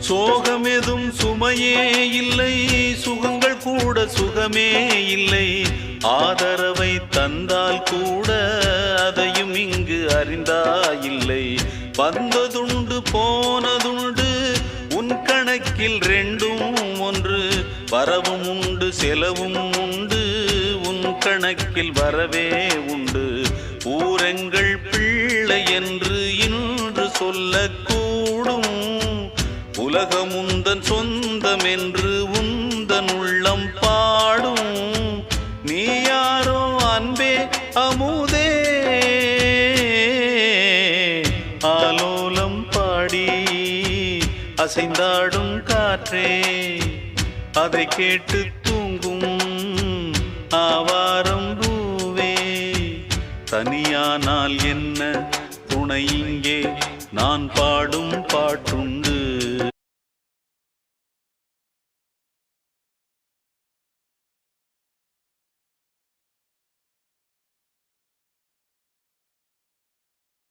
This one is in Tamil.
சோகமெதும் சுமையே இல்லை, சுகங்கள் கூட சுகமே இல்லை. ஆதரவை தந்தால் கூட அதையும் இங்கு அறிந்தாயில்லை. வந்ததுண்டு போனதுண்டு உன் கணக்கில் ரெண்டும் ஒன்று. வரவும் உண்டு செலவும் உண்டு, உன் கணக்கில் வரவே உண்டு. ஊரெங்கள் பிள்ளை என்று இன்று சொல்லக்கூடும். உலகம் உந்தன் சொந்தம் என்று உந்தன் உள்ளம் பாடும். நீ யாரோ அன்பே அமுதே, ஆலோலம் பாடி அசைந்தாடும் காற்றே, அதை கேட்டு தூங்கும் ஆவாரம் பூவே. தனியானால் என்ன துணை இங்கே, நான் பாடும்